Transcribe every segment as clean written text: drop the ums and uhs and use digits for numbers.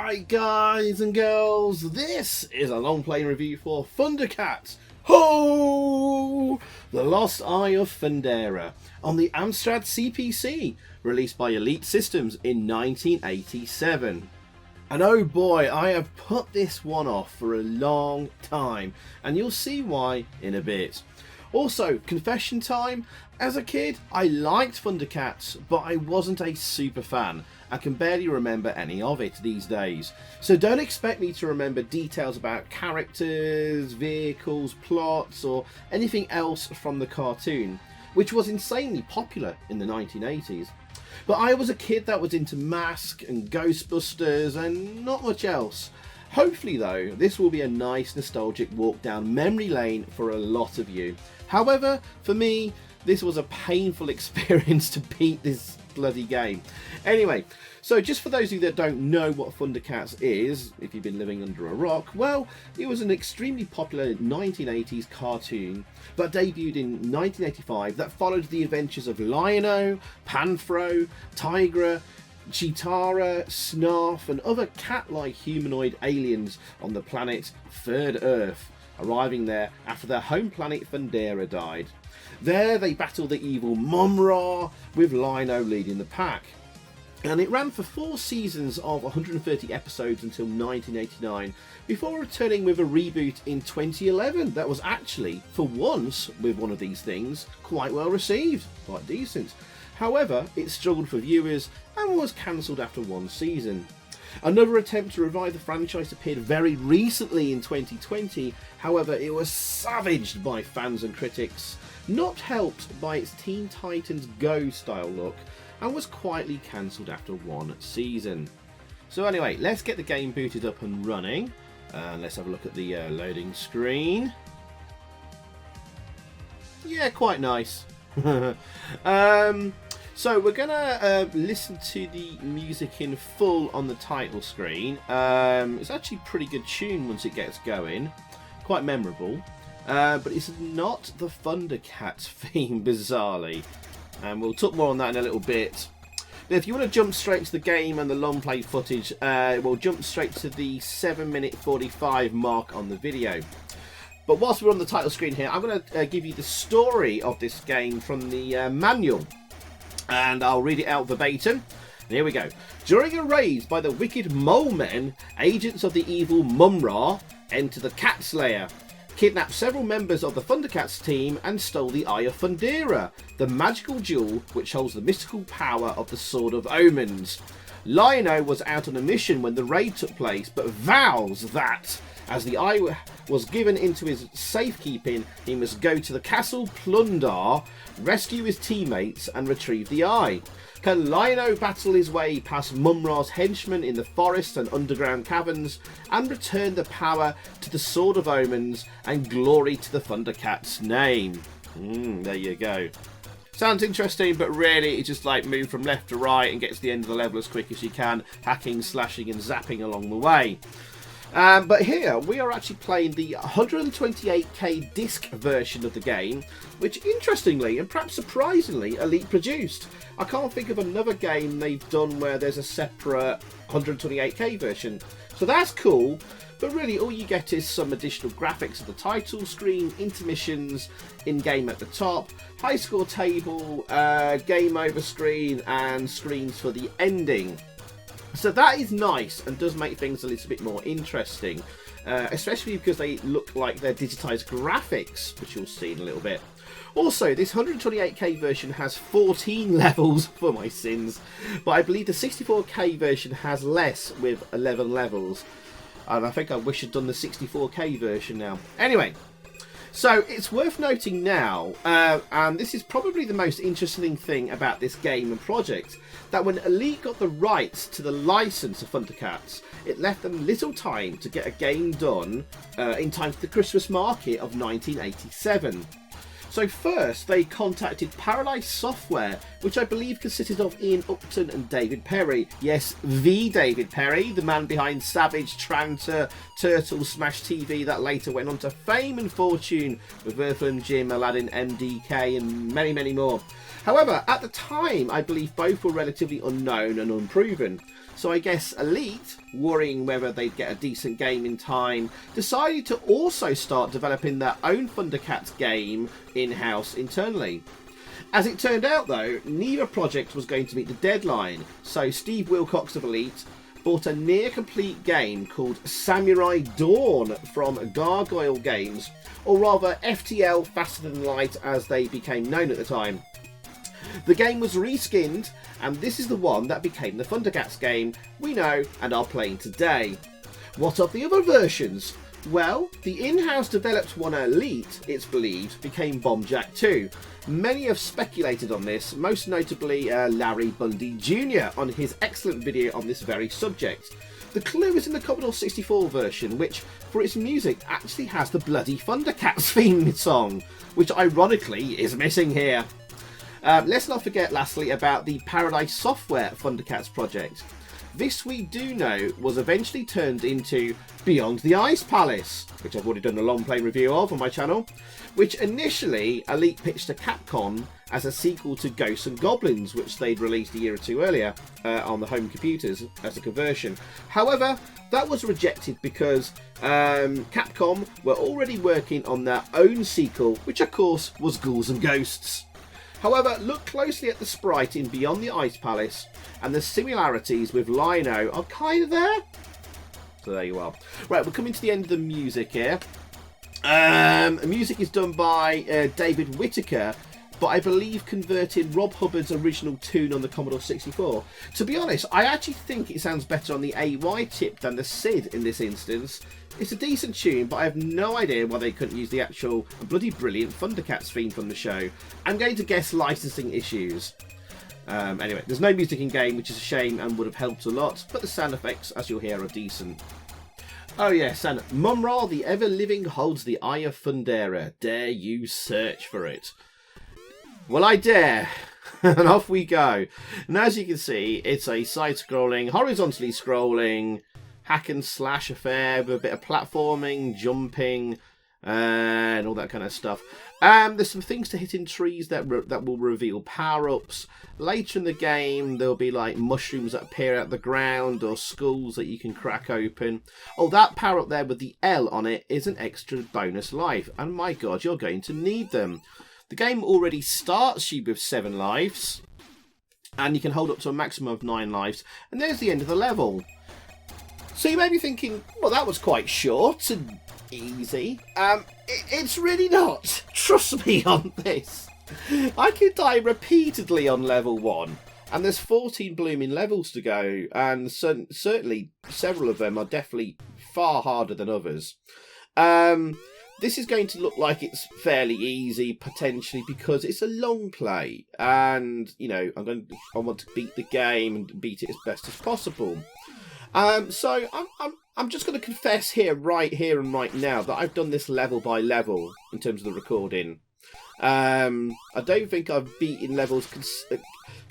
Alright guys and girls, this is a long play review for ThunderCats. Ho! The Lost Eye of Thundera on the AMSTRAD CPC, released by Elite Systems in 1987. And oh boy, I have put this one off for a long time, and you'll see why in a bit. Also, confession time, as a kid I liked ThunderCats, but I wasn't a super fan. I can barely remember any of it these days. So don't expect me to remember details about characters, vehicles, plots, or anything else from the cartoon, which was insanely popular in the 1980s. But I was a kid that was into Mask and Ghostbusters and not much else. Hopefully though, this will be a nice nostalgic walk down memory lane for a lot of you. However, for me, this was a painful experience to beat this bloody game. Anyway, so just for those of you that don't know what ThunderCats is, if you've been living under a rock, well, it was an extremely popular 1980s cartoon that debuted in 1985 that followed the adventures of Lion-O, Panthro, Tigra, Chitara, Snarf and other cat-like humanoid aliens on the planet Third Earth, arriving there after their home planet Thundera died. There they battled the evil Mumm-Ra, with Lion-O leading the pack. And it ran for 4 seasons of 130 episodes until 1989, before returning with a reboot in 2011 that was actually, for once with one of these things, quite well received, quite decent. However, it struggled for viewers and was cancelled after 1 season. Another attempt to revive the franchise appeared very recently in 2020, however it was savaged by fans and critics, not helped by its Teen Titans Go style look, and was quietly cancelled after 1 season. So anyway, let's get the game booted up and running, and let's have a look at the loading screen. Yeah, quite nice. So we're gonna listen to the music in full on the title screen. It's actually a pretty good tune once it gets going, quite memorable, but it's not the ThunderCats theme, bizarrely, and we'll talk more on that in a little bit. But if you want to jump straight to the game and the long play footage, we'll jump straight to the 7:45 mark on the video. But whilst we're on the title screen here, I'm going to give you the story of this game from the manual. And I'll read it out verbatim. And here we go. During a raid by the wicked Mole Men, agents of the evil Mumm-Ra enter the Cat's lair, kidnapped several members of the ThunderCats team and stole the Eye of Thundera, the magical jewel which holds the mystical power of the Sword of Omens. Lion-O was out on a mission when the raid took place, but vows that, as the eye was given into his safekeeping, he must go to the castle Plunder, rescue his teammates and retrieve the eye. Can Lion-O battle his way past Mumm-Ra's henchmen in the forests and underground caverns and return the power to the Sword of Omens and glory to the ThunderCats' name? There you go. Sounds interesting, but really it's just like move from left to right and get to the end of the level as quick as you can, hacking, slashing and zapping along the way. But here we are actually playing the 128k disc version of the game, which interestingly and perhaps surprisingly Elite produced. I can't think of another game they've done where there's a separate 128k version, so that's cool. But really all you get is some additional graphics at the title screen, intermissions, in-game at the top, high score table, game over screen and screens for the ending. So that is nice and does make things a little bit more interesting, especially because they look like they're digitised graphics, which you'll see in a little bit. Also, this 128k version has 14 levels for my sins, but I believe the 64k version has less with 11 levels. And I think I wish I'd done the 64k version now. Anyway, so it's worth noting now, and this is probably the most interesting thing about this game and project, that when Elite got the rights to the license of ThunderCats, it left them little time to get a game done in time for the Christmas market of 1987. So first they contacted Paralize Software, which I believe consisted of Ian Upton and David Perry. Yes, the David Perry, the man behind Savage, Tranter, Turtle, Smash TV, that later went on to fame and fortune with Earthworm Jim, Aladdin, MDK and many, many more. However, at the time, I believe both were relatively unknown and unproven. So I guess Elite, worrying whether they'd get a decent game in time, decided to also start developing their own ThunderCats game in-house internally. As it turned out though, neither project was going to meet the deadline, so Steve Wilcox of Elite bought a near-complete game called Samurai Dawn from Gargoyle Games, or rather FTL Faster Than Light as they became known at the time. The game was reskinned, and this is the one that became the ThunderCats game we know and are playing today. What of the other versions? Well, the in-house developed one at Elite, it's believed, became Bombjack 2. Many have speculated on this, most notably Larry Bundy Jr. on his excellent video on this very subject. The clue is in the Commodore 64 version, which, for its music, actually has the bloody ThunderCats theme song, which ironically is missing here. Let's not forget, lastly, about the Paradise Software ThunderCats project. This, we do know, was eventually turned into Beyond the Ice Palace, which I've already done a long play review of on my channel, which initially Elite pitched to Capcom as a sequel to Ghosts and Goblins, which they'd released a year or two earlier on the home computers as a conversion. However, that was rejected because Capcom were already working on their own sequel, which of course was Ghouls and Ghosts. However, look closely at the sprite in Beyond the Ice Palace, and the similarities with Lino are kind of there. So there you are. Right, we're coming to the end of the music here. Music is done by David Whittaker, but I believe converted Rob Hubbard's original tune on the Commodore 64. To be honest, I actually think it sounds better on the AY chip than the SID in this instance. It's a decent tune, but I have no idea why they couldn't use the actual bloody brilliant ThunderCats theme from the show. I'm going to guess licensing issues. Anyway, there's no music in game, which is a shame and would have helped a lot, but the sound effects, as you'll hear, are decent. Oh yes, and Mumra the Ever-Living holds the Eye of Thundera. Dare you search for it? Well, I dare. And off we go. And as you can see, it's a side-scrolling, horizontally scrolling, hack and slash affair with a bit of platforming, jumping, and all that kind of stuff. There's some things to hit in trees that will reveal power-ups. Later in the game, there'll be like mushrooms that appear out the ground or skulls that you can crack open. Oh, that power-up there with the L on it is an extra bonus life. And my god, you're going to need them. The game already starts you with 7 lives. And you can hold up to a maximum of 9 lives. And there's the end of the level. So you may be thinking, well, that was quite short and easy. It's really not. Trust me on this. I could die repeatedly on level 1, and there's 14 blooming levels to go, and certainly several of them are definitely far harder than others. This is going to look like it's fairly easy, potentially, because it's a long play, and, you know, I want to beat the game and beat it as best as possible. So I'm just going to confess right here and right now that I've done this level by level in terms of the recording. I don't think I've beaten levels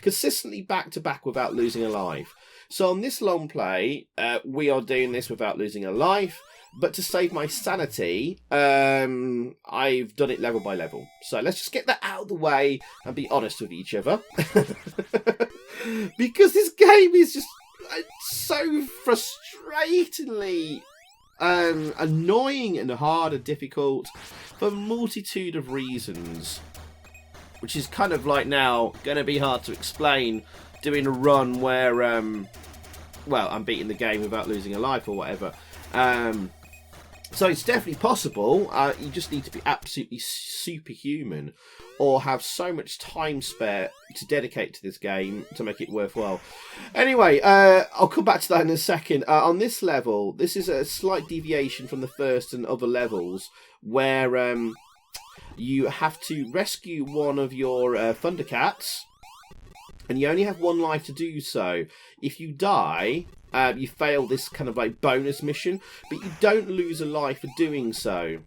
consistently back to back without losing a life. So on this long play, we are doing this without losing a life. But to save my sanity, I've done it level by level. So let's just get that out of the way and be honest with each other. Because this game is just so frustratingly annoying and hard and difficult for a multitude of reasons, which is kind of like now going to be hard to explain doing a run where well, I'm beating the game without losing a life or whatever. So it's definitely possible. You just need to be absolutely superhuman or have so much time spare to dedicate to this game to make it worthwhile. Anyway, I'll come back to that in a second. On this level, this is a slight deviation from the first and other levels where you have to rescue one of your ThunderCats, and you only have 1 life to do so. If you die, you fail this kind of like bonus mission, but you don't lose a life for doing so.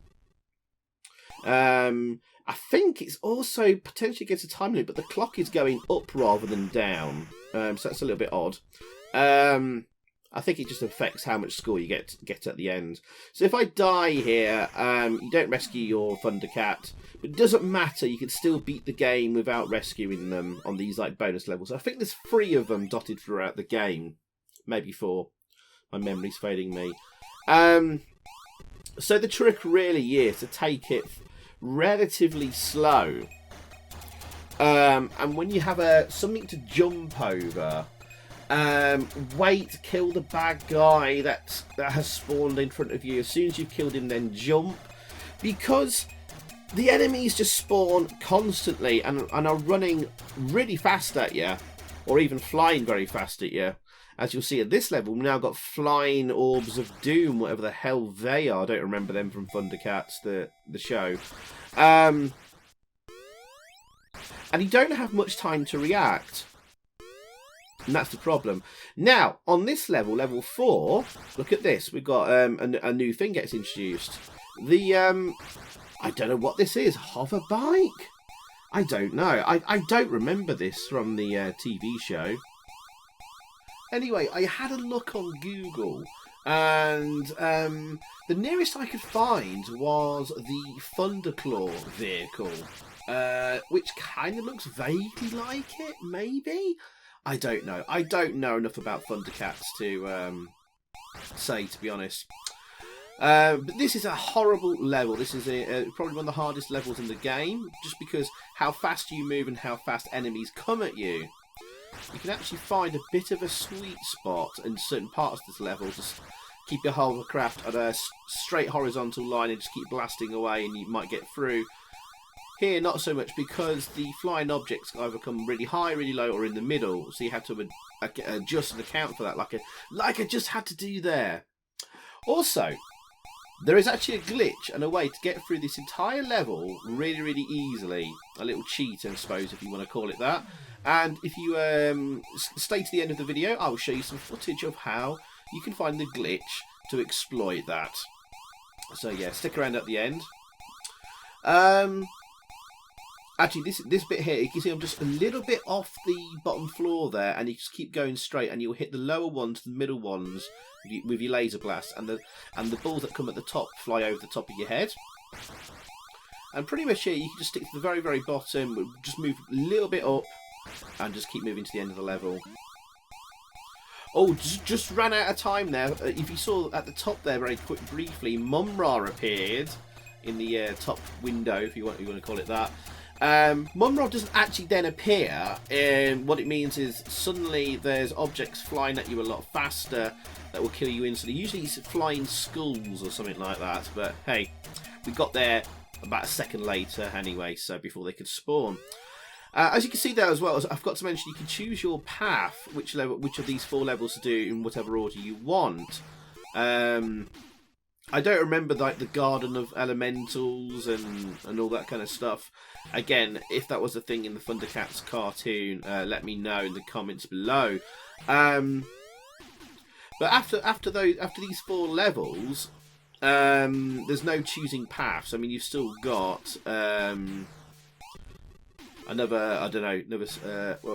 I think it's also potentially gets a time limit, but the clock is going up rather than down. So that's a little bit odd. I think it just affects how much score you get at the end. So if I die here, you don't rescue your ThunderCat, but it doesn't matter. You can still beat the game without rescuing them on these like bonus levels. I think there's 3 of them dotted throughout the game. maybe 4. My memory's failing me. So the trick really is to take it relatively slow. And when you have something to jump over, wait, kill the bad guy that has spawned in front of you. As soon as you've killed him, then jump. Because the enemies just spawn constantly and are running really fast at you, or even flying very fast at you. As you'll see at this level, we've now got flying orbs of doom, whatever the hell they are. I don't remember them from ThunderCats, the show. And you don't have much time to react. And that's the problem. Now, on this level, level 4, look at this. We've got a new thing gets introduced. The, I don't know what this is. Hover bike? I don't know. I don't remember this from the TV show. Anyway, I had a look on Google, and the nearest I could find was the Thunderclaw vehicle, which kind of looks vaguely like it, maybe? I don't know. I don't know enough about ThunderCats to say, to be honest. But this is a horrible level. This is probably one of the hardest levels in the game, just because how fast you move and how fast enemies come at you. You can actually find a bit of a sweet spot in certain parts of this level. Just keep your hovercraft at a straight horizontal line and just keep blasting away, and you might get through. Here, not so much, because the flying objects either come really high, really low, or in the middle. So you have to adjust and account for that, like I just had to do there. Also, there is actually a glitch and a way to get through this entire level really, really easily. A little cheat, I suppose, if you want to call it that. And if you stay to the end of the video, I will show you some footage of how you can find the glitch to exploit that. So yeah, stick around at the end. Actually, this bit here, you can see I'm just a little bit off the bottom floor there, and you just keep going straight, and you'll hit the lower ones, the middle ones, with your laser blast, and the balls that come at the top fly over the top of your head. And pretty much here, you can just stick to the very, very bottom, just move a little bit up, and just keep moving to the end of the level. Oh, just ran out of time there. If you saw at the top there, very quick, briefly, Mumra appeared in the top window, if you want to call it that. Mumra doesn't actually then appear, and what it means is suddenly there's objects flying at you a lot faster that will kill you instantly. Usually it's flying skulls or something like that, but hey, we got there about a second later anyway, so before they could spawn. As you can see there as well, I've got to mention you can choose your path, which of these 4 levels to do in whatever order you want. I don't remember like the Garden of Elementals and all that kind of stuff. Again, if that was a thing in the ThunderCats cartoon, let me know in the comments below. But after these 4 levels, there's no choosing paths. I mean, you've still got well,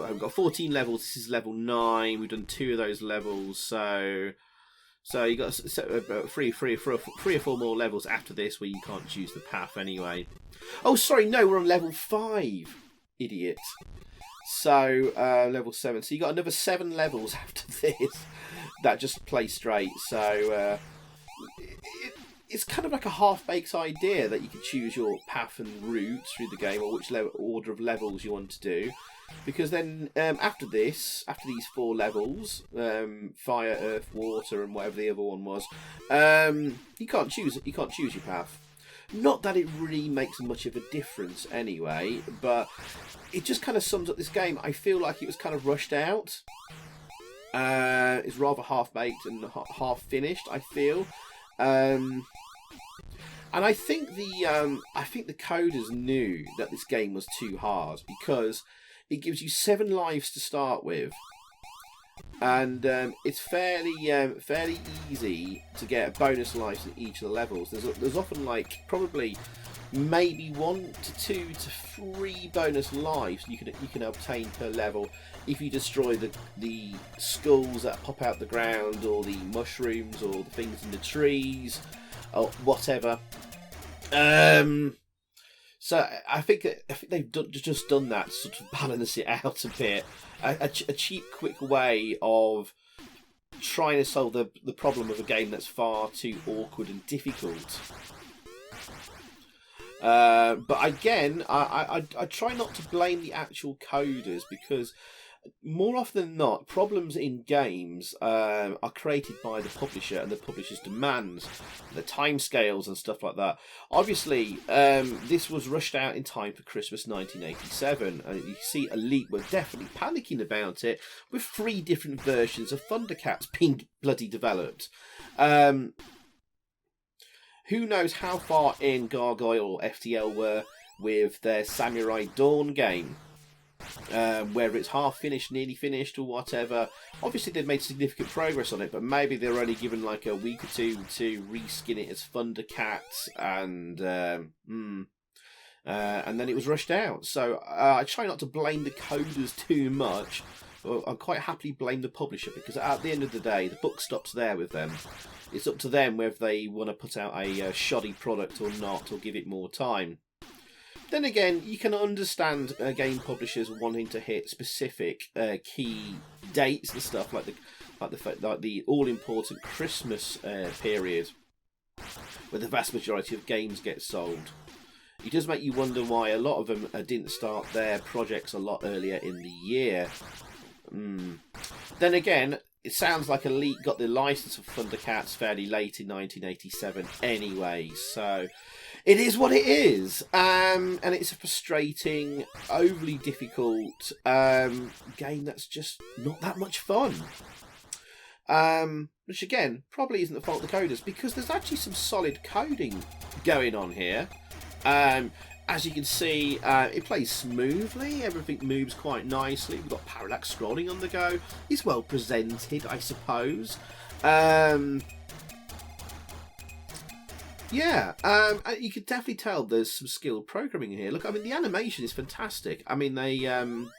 we've got 14 levels. This is level 9. We've done 2 of those levels, so you got about three or four more levels after this where you can't choose the path anyway. Oh, sorry, no, we're on level 5, idiot. So level 7. So you got another 7 levels after this that just play straight. So it's kind of like a half-baked idea that you can choose your path and route through the game, or which order of levels you want to do. Because then after these 4 levels, fire, earth, water, and whatever the other one was, you can't choose your path. Not that it really makes much of a difference anyway, but it just kind of sums up this game. I feel like it was kind of rushed out. It's rather half-baked and half-finished, I feel. And I think the coders knew that this game was too hard, because it gives you 7 lives to start with, and it's fairly easy to get bonus lives in each of the levels. There's often like probably maybe 1 to 2 to 3 bonus lives you can obtain per level if you destroy the skulls that pop out the ground, or the mushrooms, or the things in the trees, or whatever. So I think they've just done that to sort of balance it out a bit. A cheap, quick way of trying to solve the problem of a game that's far too awkward and difficult. But again, I try not to blame the actual coders, because more often than not, problems in games are created by the publisher and the publisher's demands, the timescales and stuff like that. Obviously, this was rushed out in time for Christmas 1987, and you see Elite were definitely panicking about it, with 3 different versions of ThunderCats being bloody developed. Who knows how far in Gargoyle or FTL were with their Samurai Dawn game. Whether it's half finished, nearly finished, or whatever. Obviously they've made significant progress on it, but maybe they're only given like a week or 2 to reskin it as ThunderCats, and then it was rushed out. So I try not to blame the coders too much. I quite happily blame the publisher, because at the end of the day, the buck stops there with them. It's up to them whether they want to put out a shoddy product or not, or give it more time. Then again, you can understand game publishers wanting to hit specific key dates and stuff, like the all-important Christmas period, where the vast majority of games get sold. It does make you wonder why a lot of them didn't start their projects a lot earlier in the year. Then again, it sounds like Elite got the license of ThunderCats fairly late in 1987 anyway, so it is what it is. And it's a frustrating, overly difficult game that's just not that much fun. Which again, probably isn't the fault of the coders, because there's actually some solid coding going on here. As you can see, it plays smoothly, everything moves quite nicely. We've got parallax scrolling on the go. It's well presented, I suppose. Yeah, you can definitely tell there's some skilled programming in here. Look, I mean, the animation is fantastic. I mean, they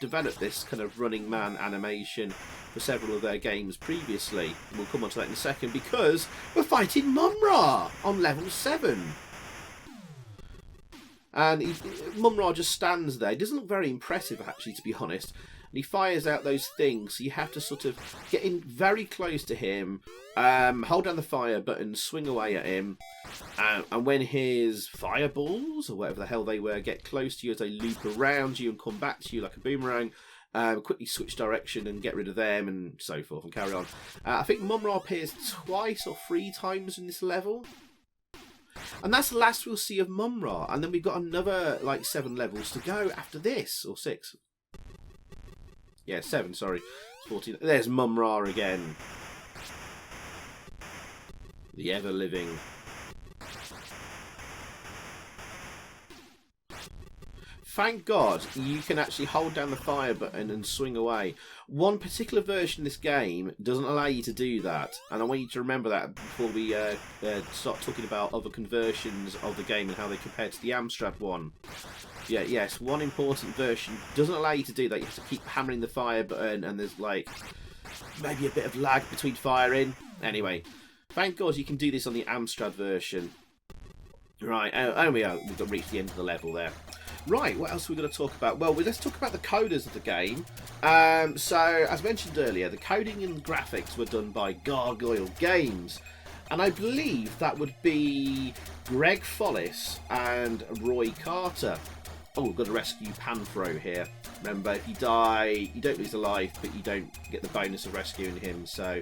developed this kind of Running Man animation for several of their games previously. And we'll come on to that in a second, because we're fighting Mumra on level 7. And Mumra just stands there. He doesn't look very impressive, actually, to be honest. And he fires out those things, so you have to sort of get in very close to him, hold down the fire button, swing away at him, and when his fireballs, or whatever the hell they were, get close to you as they loop around you and come back to you like a boomerang, quickly switch direction and get rid of them, and so forth, and carry on. I think Mumra appears twice or 3 times in this level. And that's the last we'll see of Mumra. And then we've got another, like, 7 levels to go after this. Or 6. Yeah, 7, sorry. 14. There's Mumra again. The ever-living. Thank God you can actually hold down the fire button and swing away. One particular version of this game doesn't allow you to do that, and I want you to remember that before we start talking about other conversions of the game and how they compare to the Amstrad one. Yeah, yes, one important version doesn't allow you to do that. You have to keep hammering the fire button, and there's like maybe a bit of lag between firing. Anyway, thank God you can do this on the Amstrad version. Right, and we've reached the end of the level there. Right, what else are we going to talk about? Well, let's talk about the coders of the game. So, as mentioned earlier, the coding and graphics were done by Gargoyle Games. And I believe that would be Greg Follis and Roy Carter. Oh, we've got to rescue Panthro here. Remember, if you die, you don't lose a life, but you don't get the bonus of rescuing him, so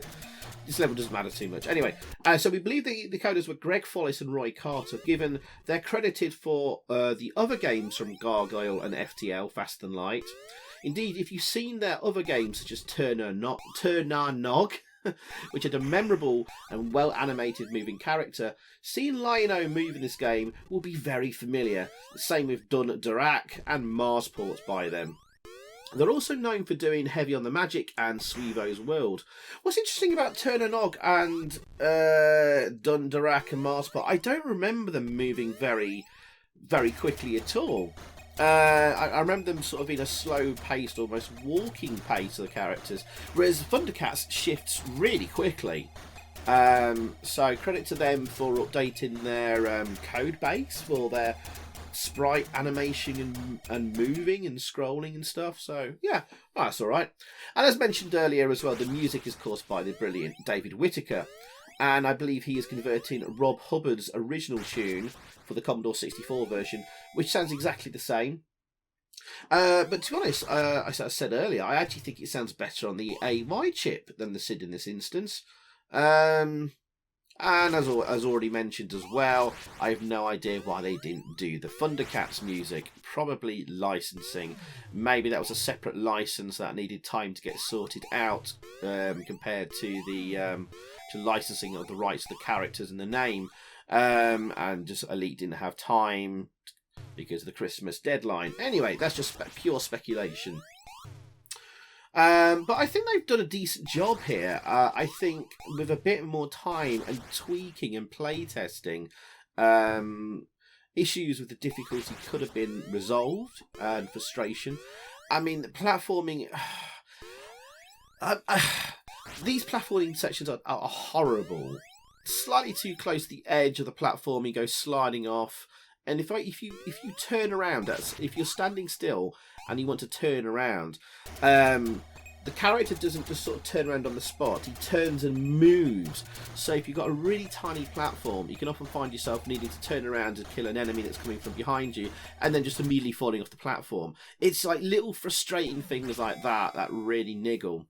this level doesn't matter too much. Anyway, so we believe the coders were Greg Follis and Roy Carter, given they're credited for the other games from Gargoyle and FTL, Faster Than Light. Indeed, if you've seen their other games, such as Turner Nog, which had a memorable and well-animated moving character, seeing Lion-O move in this game will be very familiar. The same with Thundera and Marsport by them. They're also known for doing Heavy on the Magic and Sweevo's World. What's interesting about Turner Nog and Thundera and Marsport, I don't remember them moving very, very quickly at all. I remember them sort of in a slow-paced, almost walking pace of the characters, whereas ThunderCats shifts really quickly. So credit to them for updating their code base for their sprite animation and moving and scrolling and stuff. So yeah, that's all right. And as mentioned earlier as well, the music is caused by the brilliant David Whittaker, and I believe he is converting Rob Hubbard's original tune for the Commodore 64 version, which sounds exactly the same. But to be honest, as I said earlier, I actually think it sounds better on the AY chip than the SID in this instance. And as already mentioned as well, I have no idea why they didn't do the ThunderCats music. Probably licensing. Maybe that was a separate license that needed time to get sorted out compared to the licensing of the rights to the characters and the name. And just Elite didn't have time because of the Christmas deadline. Anyway, that's just pure speculation. But I think they've done a decent job here. I think with a bit more time and tweaking and playtesting, issues with the difficulty could have been resolved and frustration. I mean, the platforming... these platforming sections are horrible. Slightly too close to the edge of the platform, you go sliding off. And if you turn around, if you're standing still and you want to turn around, the character doesn't just sort of turn around on the spot. He turns and moves. So if you've got a really tiny platform, you can often find yourself needing to turn around and kill an enemy that's coming from behind you, and then just immediately falling off the platform. It's like little frustrating things like that really niggle.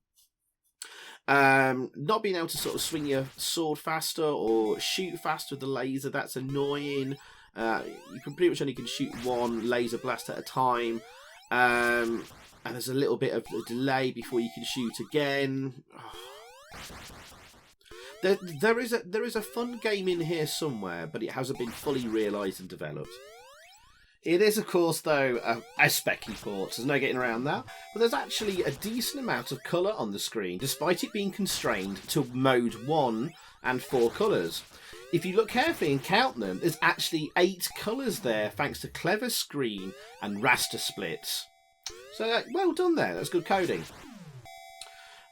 Not being able to sort of swing your sword faster or shoot faster with the laser, that's annoying. You can pretty much only shoot one laser blast at a time, and there's a little bit of a delay before you can shoot again. There is a fun game in here somewhere, but it hasn't been fully realised and developed. It is, of course, though, a specky port. There's no getting around that. But there's actually a decent amount of colour on the screen, despite it being constrained to mode 1 and 4 colours. If you look carefully and count them, there's actually 8 colours there, thanks to clever screen and raster splits. So, well done there. That's good coding.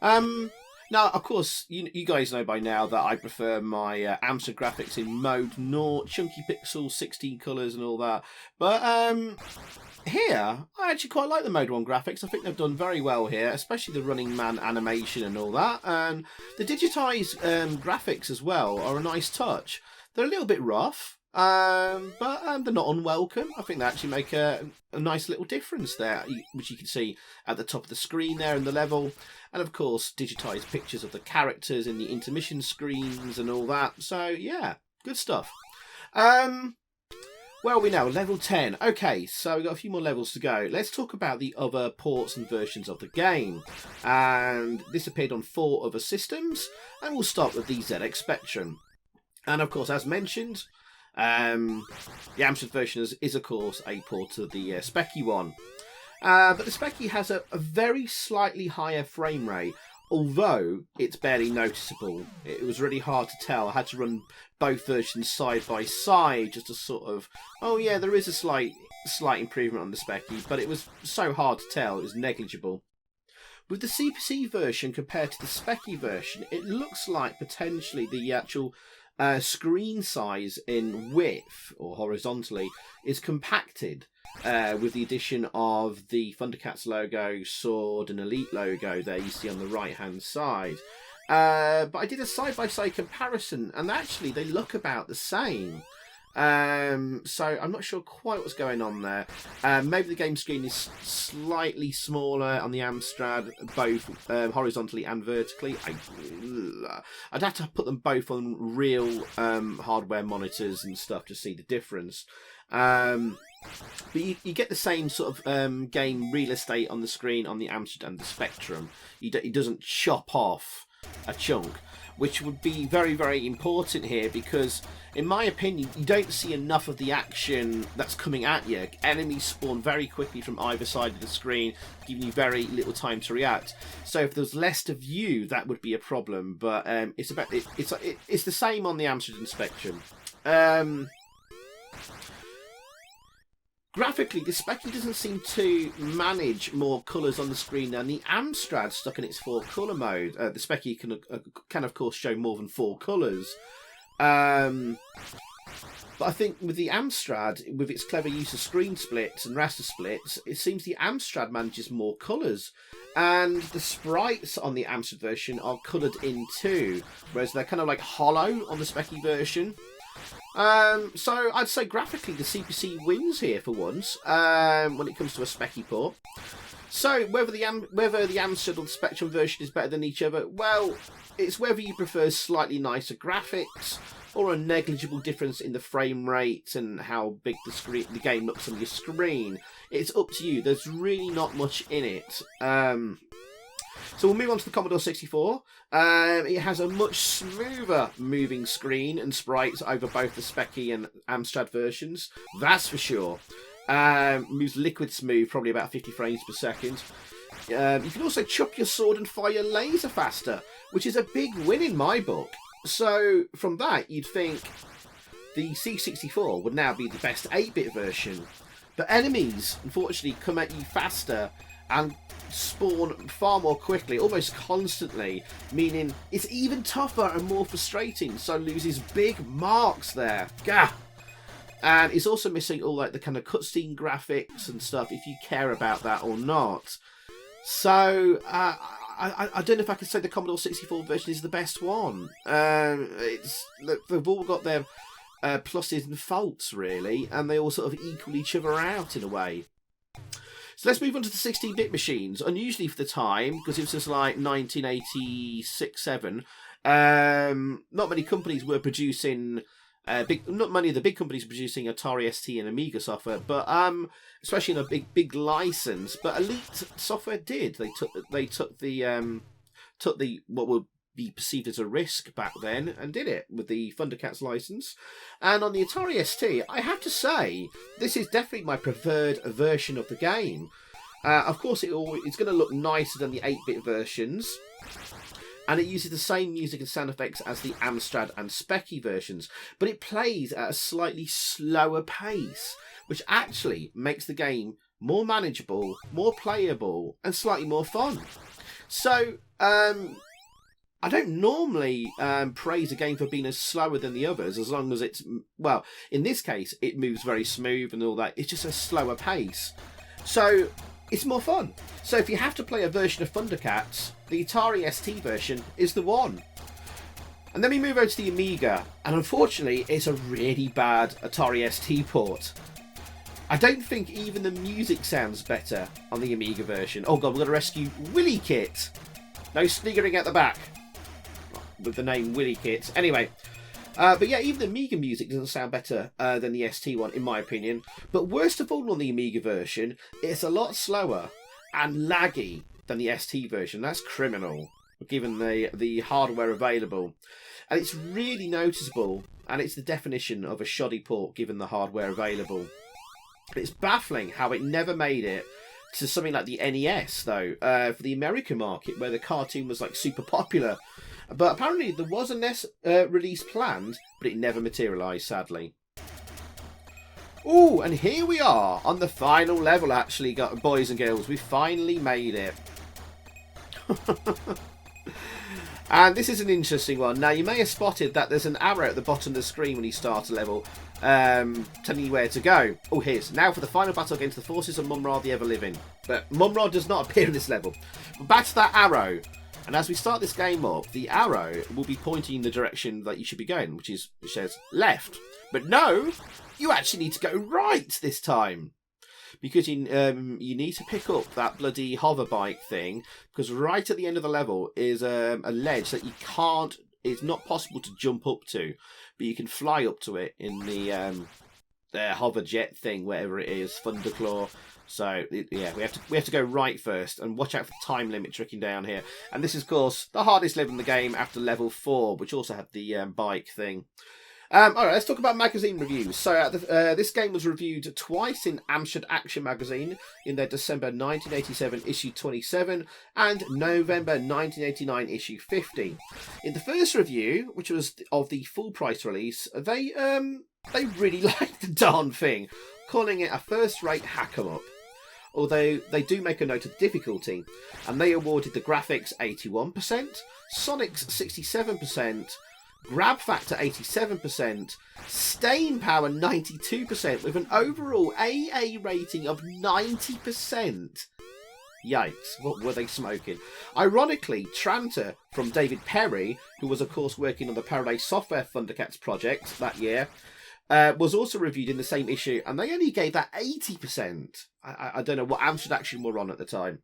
Now, of course, you guys know by now that I prefer my AMSTRAD graphics in mode 0, chunky pixels, 16 colours and all that. But here, I actually quite like the mode 1 graphics. I think they've done very well here, especially the running man animation and all that. And the digitised graphics as well are a nice touch. They're a little bit rough, but they're not unwelcome. I think they actually make a nice little difference there, which you can see at the top of the screen there in the level. And of course, digitised pictures of the characters in the intermission screens and all that. So yeah, good stuff. Where are we now? Level 10. Okay, so we've got a few more levels to go. Let's talk about the other ports and versions of the game. And this appeared on 4 other systems. And we'll start with the ZX Spectrum. And of course, as mentioned, the Amstrad version is of course a port of the Specky one. But the Specky has a very slightly higher frame rate, although it's barely noticeable. It was really hard to tell. I had to run both versions side by side just to sort of, oh yeah, there is a slight improvement on the Specky, but it was so hard to tell, it was negligible. With the CPC version compared to the Specky version, it looks like potentially the actual screen size in width, or horizontally, is compacted with the addition of the ThunderCats logo, sword and Elite logo there you see on the right hand side. But I did a side-by-side comparison, and actually they look about the same. So I'm not sure quite what's going on there. Maybe the game screen is slightly smaller on the Amstrad, both horizontally and vertically. I'd have to put them both on real hardware monitors and stuff to see the difference. But you get the same sort of game real estate on the screen on the Amstrad and the Spectrum. It doesn't chop off a chunk, which would be very, very important here, because in my opinion you don't see enough of the action that's coming at you. Enemies spawn very quickly from either side of the screen, giving you very little time to react. So if there's less to view, that would be a problem. But it's the same on the Amstrad and Spectrum. Graphically, the Specky doesn't seem to manage more colours on the screen than the Amstrad stuck in its 4-colour mode. The Specky can of course show more than 4 colours. But I think with the Amstrad, with its clever use of screen splits and raster splits, it seems the Amstrad manages more colours. And the sprites on the Amstrad version are coloured in too, whereas they're kind of like hollow on the Specky version. So I'd say graphically the CPC wins here for once when it comes to a Specky port. So whether the Amstrad or the Spectrum version is better than each other, well, it's whether you prefer slightly nicer graphics or a negligible difference in the frame rate and how big the game looks on your screen. It's up to you. There's really not much in it. So we'll move on to the Commodore 64. It has a much smoother moving screen and sprites over both the Specky and Amstrad versions. That's for sure. Moves liquid smooth, probably about 50 frames per second. You can also chuck your sword and fire your laser faster, which is a big win in my book. So from that, you'd think the C64 would now be the best 8-bit version. But enemies, unfortunately, come at you faster and spawn far more quickly, almost constantly, meaning it's even tougher and more frustrating, so loses big marks there. Gah! And it's also missing all like the kind of cutscene graphics and stuff, if you care about that or not. So, I don't know if I can say the Commodore 64 version is the best one. They've all got their pluses and faults, really, and they all sort of equal each other out in a way. So let's move on to the 16-bit machines. Unusually for the time, because it was just like 1986-7. Not many companies were producing... not many of the big companies producing Atari ST and Amiga software, but especially in a big license. But Elite Software did. They took the what would be perceived as a risk back then and did it with the ThunderCats license. And on the Atari ST, I have to say this is definitely my preferred version of the game. Of course, it's going to look nicer than the 8-bit versions. And it uses the same music and sound effects as the Amstrad and Specky versions, but it plays at a slightly slower pace, which actually makes the game more manageable, more playable, and slightly more fun. So, I don't normally praise a game for being as slower than the others, as long as it's, well, in this case, it moves very smooth and all that. It's just a slower pace. So, it's more fun. So if you have to play a version of ThunderCats, the Atari ST version is the one. And then we move over to the Amiga, and unfortunately it's a really bad Atari ST port. I don't think even the music sounds better on the Amiga version. Oh god, we're going to rescue Willy Kit. No sniggering at the back with the name Willy Kit. Anyway, but yeah, even the Amiga music doesn't sound better than the ST one, in my opinion. But worst of all on the Amiga version, it's a lot slower and laggy than the ST version. That's criminal, given the hardware available. And it's really noticeable, and it's the definition of a shoddy port, given the hardware available. It's baffling how it never made it to something like the NES, though, for the American market, where the cartoon was like super popular. But apparently there was a NES release planned, but it never materialised, sadly. Ooh, and here we are on the final level, actually, boys and girls. We finally made it. And this is an interesting one. Now, you may have spotted that there's an arrow at the bottom of the screen when you start a level, telling you where to go. Oh, here's. Now for the final battle against the forces of Mum-Ra the Ever-Living. But Mum-Ra does not appear in this level. But back to that arrow. And as we start this game up, the arrow will be pointing in the direction that you should be going, which says left. But no, you actually need to go right this time. Because you need to pick up that bloody hover bike thing, because right at the end of the level is a ledge that you can't, it's not possible to jump up to, but you can fly up to it in the hover jet thing, whatever it is, Thunderclaw. So yeah, we have to go right first, and watch out for the time limit tricking down here. And this is, of course, the hardest level in the game after level 4, which also had the bike thing. Alright, let's talk about magazine reviews. So this game was reviewed twice in Amstrad Action magazine in their December 1987 issue 27 and November 1989 issue 50. In the first review, which was of the full price release, they really liked the darn thing, calling it a first-rate hack-em-up. Although they do make a note of difficulty, and they awarded the graphics 81%, Sonics 67%, grab factor 87%, staying power 92%, with an overall AA rating of 90%. Yikes, what were they smoking? Ironically, Tranter from David Perry, who was of course working on the Paradise Software ThunderCats project that year, was also reviewed in the same issue, and they only gave that 80%. I don't know what Amstrad Action were on at the time.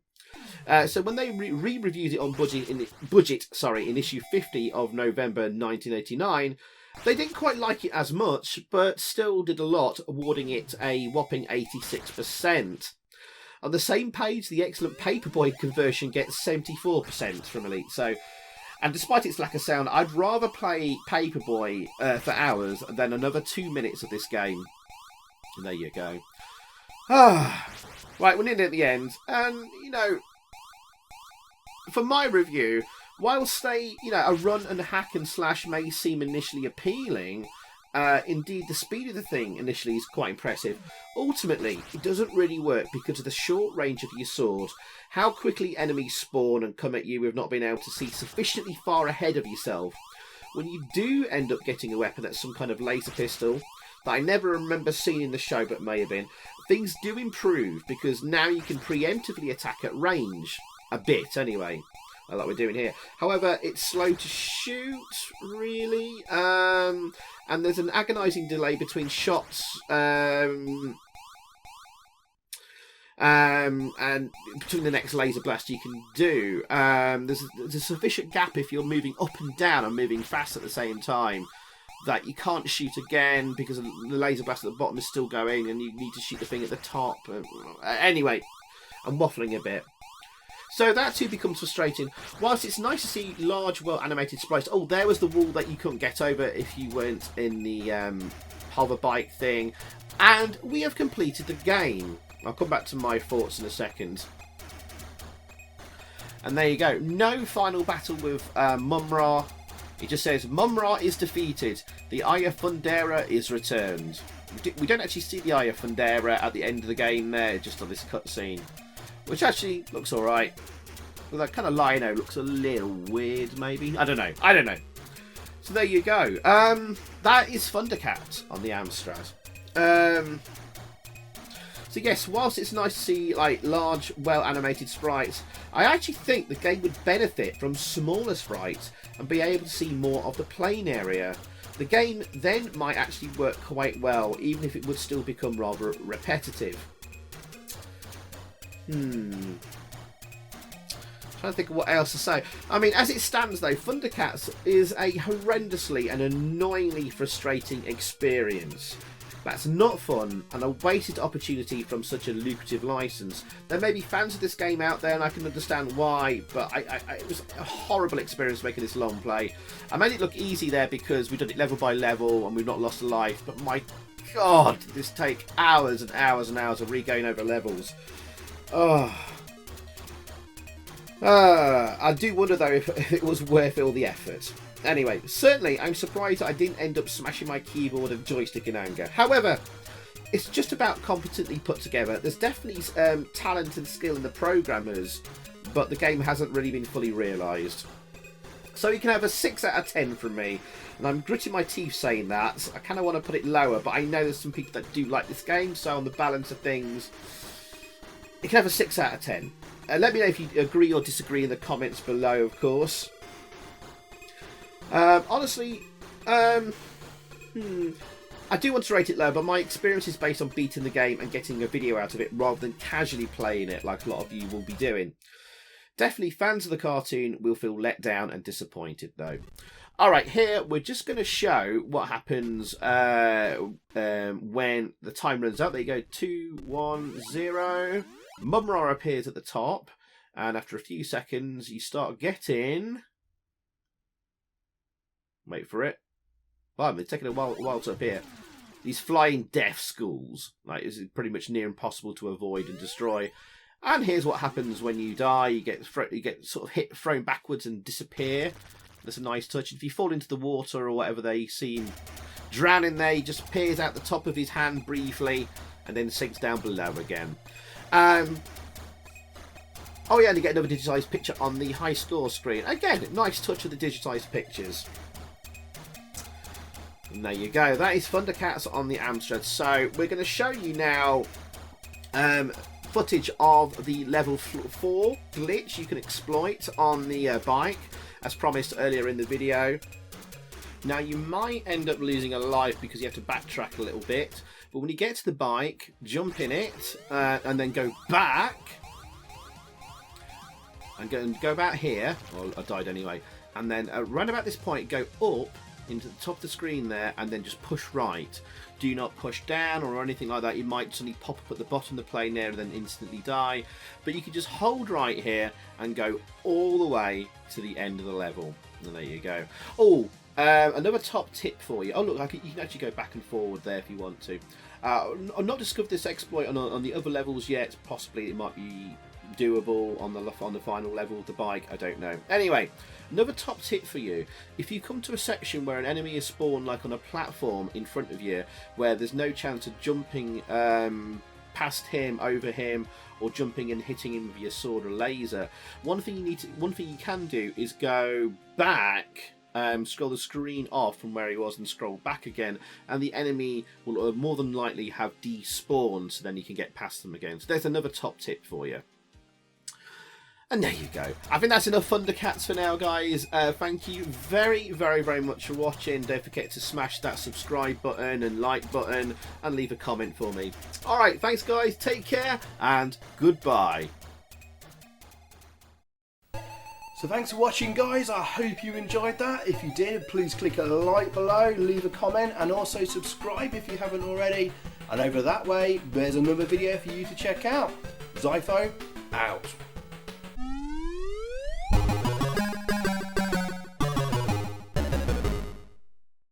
So when they re-reviewed it on budget in issue 50 of November 1989, they didn't quite like it as much, but still did a lot, awarding it a whopping 86%. On the same page, the excellent Paperboy conversion gets 74% from Elite. So, and despite its lack of sound, I'd rather play Paperboy for hours than another 2 minutes of this game. And there you go. Right, we're nearly at the end, and you know, for my review, whilst they, a run and hack and slash may seem initially appealing, indeed the speed of the thing initially is quite impressive. Ultimately, it doesn't really work because of the short range of your sword, how quickly enemies spawn and come at you with not being able to see sufficiently far ahead of yourself. When you do end up getting a weapon that's some kind of laser pistol, that I never remember seeing in the show but may have been, things do improve because now you can preemptively attack at range. A bit, anyway. Like we're doing here. However, it's slow to shoot, really. And there's an agonising delay between shots. And between the next laser blast you can do. There's a sufficient gap if you're moving up and down and moving fast at the same time, that you can't shoot again because the laser blast at the bottom is still going and you need to shoot the thing at the top. Anyway, I'm waffling a bit. So that too becomes frustrating. Whilst it's nice to see large, well-animated sprites. Oh, there was the wall that you couldn't get over if you weren't in the hover bike thing. And we have completed the game. I'll come back to my thoughts in a second. And there you go. No final battle with Mumra. It just says, Mumra is defeated. The Eye of Thundera is returned. We don't actually see the Eye of Thundera at the end of the game there, just on this cutscene. Which actually looks alright. Well, that kind of lino looks a little weird, maybe. I don't know. So there you go. That is ThunderCats on the Amstrad. So yes, whilst it's nice to see like large, well-animated sprites, I actually think the game would benefit from smaller sprites and be able to see more of the playing area. The game then might actually work quite well, even if it would still become rather repetitive. Trying to think of what else to say. I mean, as it stands though, ThunderCats is a horrendously and annoyingly frustrating experience. That's not fun and a wasted opportunity from such a lucrative license. There may be fans of this game out there and I can understand why, but it was a horrible experience making this long play. I made it look easy there because we've done it level by level and we've not lost a life, but my god, did this take hours and hours and hours of re-going over levels. I do wonder though if it was worth all the effort. Anyway, certainly I'm surprised I didn't end up smashing my keyboard and joystick in anger. However, it's just about competently put together. There's definitely talent and skill in the programmers, but the game hasn't really been fully realised. So you can have a 6 out of 10 from me, and I'm gritting my teeth saying that. I kind of want to put it lower, but I know there's some people that do like this game, so on the balance of things, you can have a 6 out of 10. Let me know if you agree or disagree in the comments below, of course. Honestly, I do want to rate it low, but my experience is based on beating the game and getting a video out of it rather than casually playing it like a lot of you will be doing. Definitely fans of the cartoon will feel let down and disappointed though. Alright, here we're just going to show what happens when the time runs out. There you go, 2, 1, 0. Mumra appears at the top, and after a few seconds you start getting... Wait for it. Wow, it's taking a while to appear. These flying death schools. Like, it's pretty much near impossible to avoid and destroy. And here's what happens when you die. You get sort of thrown backwards and disappear. That's a nice touch. If you fall into the water or whatever they seem drowning there, he just appears out the top of his hand briefly and then sinks down below again. Oh yeah, and you get another digitised picture on the high score screen. Again, nice touch of the digitised pictures. And there you go. That is ThunderCats on the Amstrad. So we're going to show you now footage of the level 4 glitch you can exploit on the bike, as promised earlier in the video. Now you might end up losing a life because you have to backtrack a little bit, but when you get to the bike, jump in it and then go back and go about here. Well, I died anyway. And then around about this point, go up into the top of the screen there, and then just push right. Do not push down or anything like that. You might suddenly pop up at the bottom of the plane there and then instantly die. But you can just hold right here and go all the way to the end of the level. And there you go. Oh, another top tip for you. Oh look, you can actually go back and forward there if you want to. I've not discovered this exploit on the other levels yet. Possibly it might be doable on the final level of the bike. I don't know. Anyway, another top tip for you: if you come to a section where an enemy is spawned like on a platform in front of you, where there's no chance of jumping past him, over him, or jumping and hitting him with your sword or laser, one thing you can do is go back. Scroll the screen off from where he was and scroll back again, and the enemy will more than likely have despawned, so then you can get past them again. So there's another top tip for you. And there you go. I think that's enough ThunderCats for now, guys. Thank you very, very, very much for watching. Don't forget to smash that subscribe button and like button and leave a comment for me. Alright, thanks guys. Take care and goodbye. So thanks for watching, guys. I hope you enjoyed that. If you did, please click a like below, leave a comment, and also subscribe if you haven't already. And over that way, there's another video for you to check out. Zypho, out.